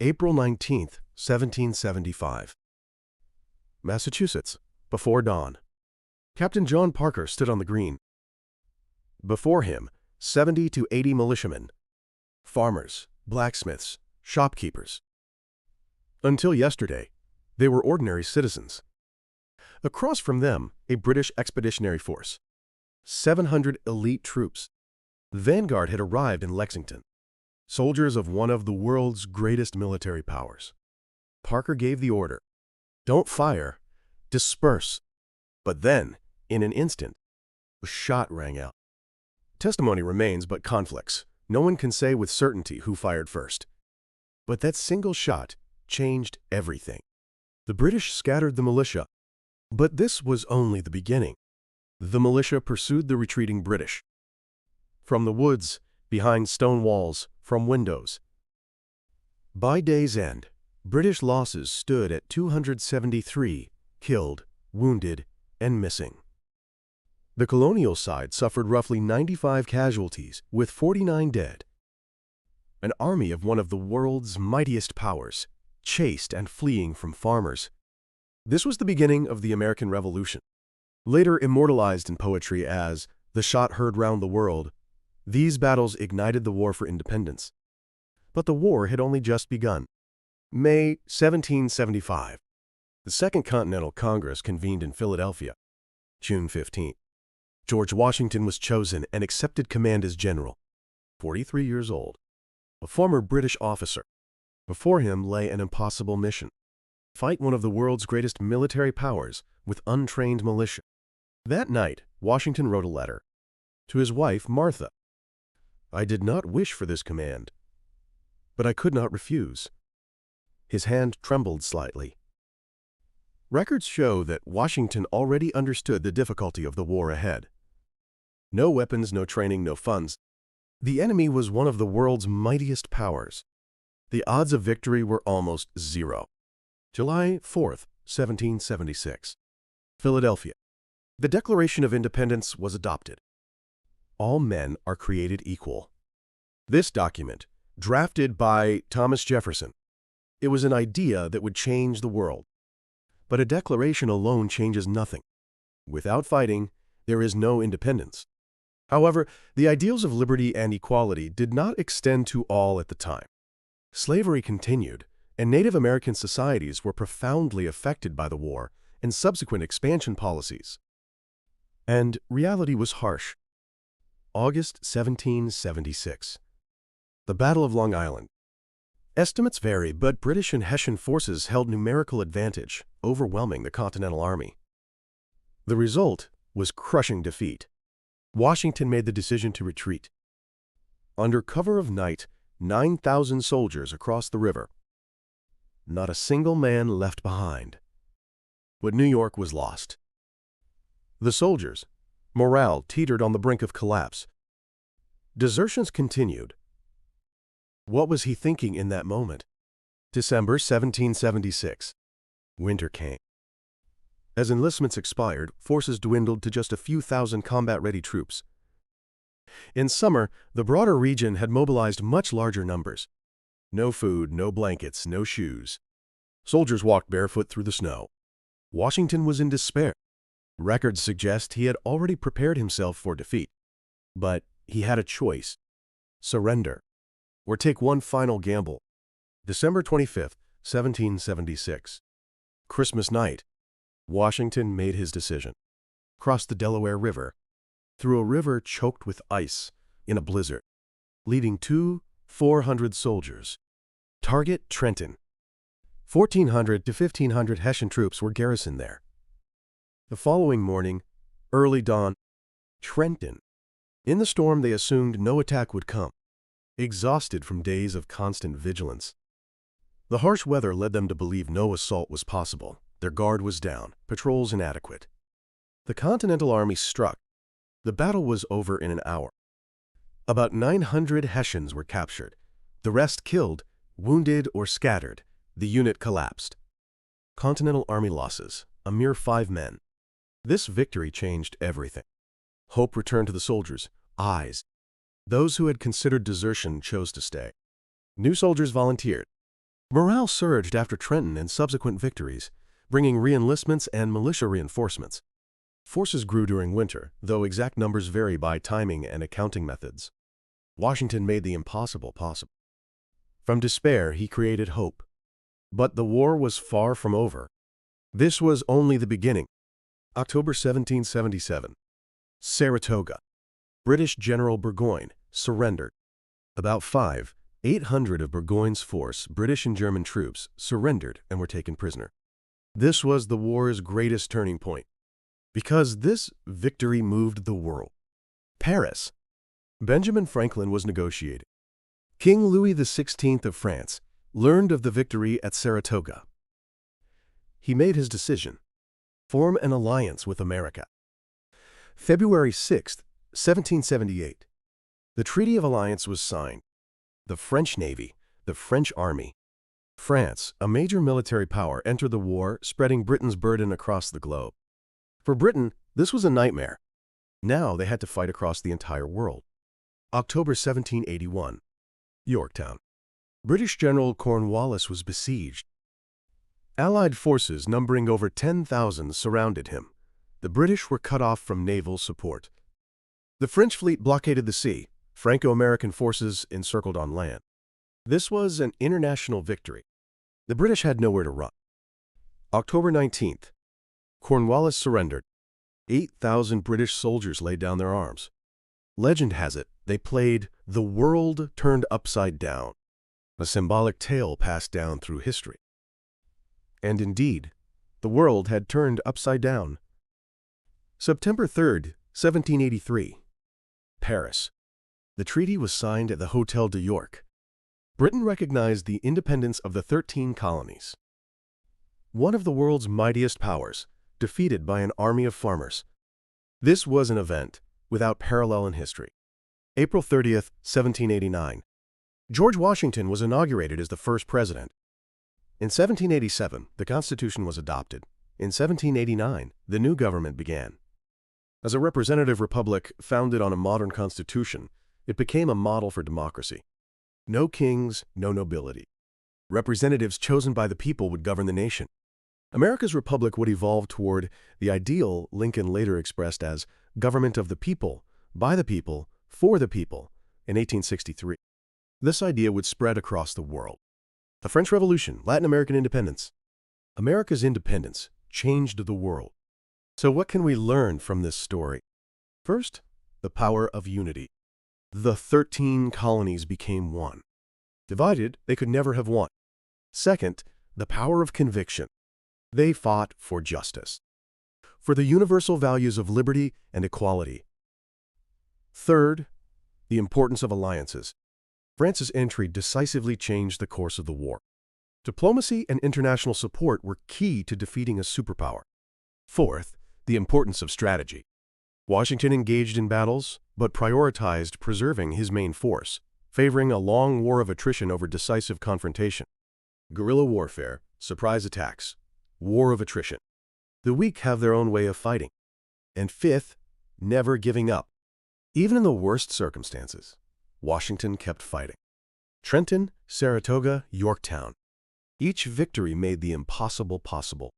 April 19th, 1775. Massachusetts, before dawn. Captain John Parker stood on the green. Before him, 70 to 80 militiamen, farmers, blacksmiths, shopkeepers. Until yesterday, they were ordinary citizens. Across from them, a British expeditionary force. 700 elite troops. The vanguard had arrived in Lexington, soldiers of one of the world's greatest military powers. Parker gave the order, "Don't fire, disperse." But then, in an instant, a shot rang out. Testimony remains but conflicts. No one can say with certainty who fired first. But that single shot changed everything. The British scattered the militia. But this was only the beginning. The militia pursued the retreating British. From the woods, behind stone walls, from windows. By day's end, British losses stood at 273 killed, wounded, and missing. The colonial side suffered roughly 95 casualties, with 49 dead. An army of one of the world's mightiest powers, chased and fleeing from farmers. This was the beginning of the American Revolution. Later immortalized in poetry as "the shot heard round the world," these battles ignited the war for independence. But the war had only just begun. May 1775. The Second Continental Congress convened in Philadelphia. June 15. George Washington was chosen and accepted command as general. 43 years old. A former British officer. Before him lay an impossible mission. Fight one of the world's greatest military powers with untrained militia. That night, Washington wrote a letter to his wife, Martha. "I did not wish for this command, but I could not refuse." His hand trembled slightly. Records show that Washington already understood the difficulty of the war ahead. No weapons, no training, no funds. The enemy was one of the world's mightiest powers. The odds of victory were almost zero. July 4th, 1776. Philadelphia. The Declaration of Independence was adopted. All men are created equal. This document, drafted by Thomas Jefferson, it was an idea that would change the world. But a declaration alone changes nothing. Without fighting, there is no independence. However, the ideals of liberty and equality did not extend to all at the time. Slavery continued, and Native American societies were profoundly affected by the war and subsequent expansion policies. And reality was harsh. August 1776. The Battle of Long Island. Estimates vary, but British and Hessian forces held numerical advantage, overwhelming the Continental Army. The result was crushing defeat. Washington made the decision to retreat. Under cover of night, 9,000 soldiers across the river. Not a single man left behind. But New York was lost. The soldiers' morale teetered on the brink of collapse. Desertions continued. What was he thinking in that moment? December 1776. Winter came. As enlistments expired, forces dwindled to just a few thousand combat-ready troops. In summer, the broader region had mobilized much larger numbers. No food, no blankets, no shoes. Soldiers walked barefoot through the snow. Washington was in despair. Records suggest he had already prepared himself for defeat. But he had a choice: surrender, or take one final gamble. December 25th, 1776. Christmas night. Washington made his decision. Crossed the Delaware River, through a river choked with ice, in a blizzard, leading 400 soldiers. Target: Trenton. 1,400 to 1,500 Hessian troops were garrisoned there. The following morning, early dawn, Trenton. In the storm, they assumed no attack would come, exhausted from days of constant vigilance. The harsh weather led them to believe no assault was possible. Their guard was down, patrols inadequate. The Continental Army struck. The battle was over in an hour. About 900 Hessians were captured. The rest killed, wounded, or scattered. The unit collapsed. Continental Army losses, a mere 5 men. This victory changed everything. Hope returned to the soldiers' eyes. Those who had considered desertion chose to stay. New soldiers volunteered. Morale surged after Trenton and subsequent victories, bringing re-enlistments and militia reinforcements. Forces grew during winter, though exact numbers vary by timing and accounting methods. Washington made the impossible possible. From despair, he created hope. But the war was far from over. This was only the beginning. October 1777. Saratoga. British General Burgoyne surrendered. About 800 of Burgoyne's force, British and German troops, surrendered and were taken prisoner. This was the war's greatest turning point, because this victory moved the world. Paris. Benjamin Franklin was negotiating. King Louis XVI of France learned of the victory at Saratoga. He made his decision: form an alliance with America. February 6, 1778. The Treaty of Alliance was signed. The French Navy, the French Army. France, a major military power, entered the war, spreading Britain's burden across the globe. For Britain, this was a nightmare. Now they had to fight across the entire world. October 1781. Yorktown. British General Cornwallis was besieged. Allied forces numbering over 10,000 surrounded him. The British were cut off from naval support. The French fleet blockaded the sea. Franco-American forces encircled on land. This was an international victory. The British had nowhere to run. October 19th. Cornwallis surrendered. 8,000 British soldiers laid down their arms. Legend has it they played "The World Turned Upside Down," a symbolic tale passed down through history. And indeed, the world had turned upside down. September 3rd, 1783. Paris. The treaty was signed at the Hôtel de York. Britain recognized the independence of the 13 colonies. One of the world's mightiest powers, defeated by an army of farmers. This was an event without parallel in history. April 30th, 1789. George Washington was inaugurated as the first president. In 1787, the Constitution was adopted. In 1789, the new government began. As a representative republic founded on a modern constitution, it became a model for democracy. No kings, no nobility. Representatives chosen by the people would govern the nation. America's republic would evolve toward the ideal Lincoln later expressed as government of the people, by the people, for the people, in 1863. This idea would spread across the world. The French Revolution, Latin American independence. America's independence changed the world. So what can we learn from this story? First, the power of unity. The 13 colonies became one. Divided, they could never have won. Second, the power of conviction. They fought for justice, for the universal values of liberty and equality. Third, the importance of alliances. France's entry decisively changed the course of the war. Diplomacy and international support were key to defeating a superpower. Fourth, the importance of strategy. Washington engaged in battles, but prioritized preserving his main force, favoring a long war of attrition over decisive confrontation. Guerrilla warfare, surprise attacks, war of attrition. The weak have their own way of fighting. And fifth, never giving up. Even in the worst circumstances, Washington kept fighting. Trenton, Saratoga, Yorktown. Each victory made the impossible possible.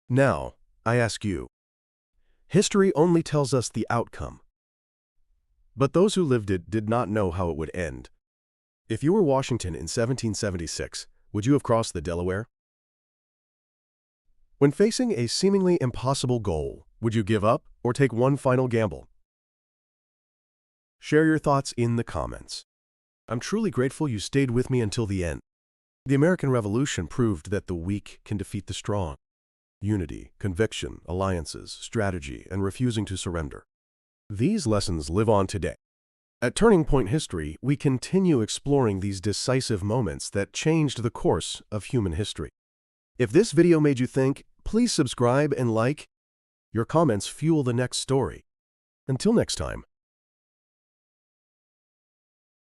Now, I ask you, history only tells us the outcome. But those who lived it did not know how it would end. If you were Washington in 1776, would you have crossed the Delaware? When facing a seemingly impossible goal, would you give up or take one final gamble? Share your thoughts in the comments. I'm truly grateful you stayed with me until the end. The American Revolution proved that the weak can defeat the strong. Unity, conviction, alliances, strategy, and refusing to surrender. These lessons live on today. At Turning Point History, we continue exploring these decisive moments that changed the course of human history. If this video made you think, please subscribe and like. Your comments fuel the next story. Until next time.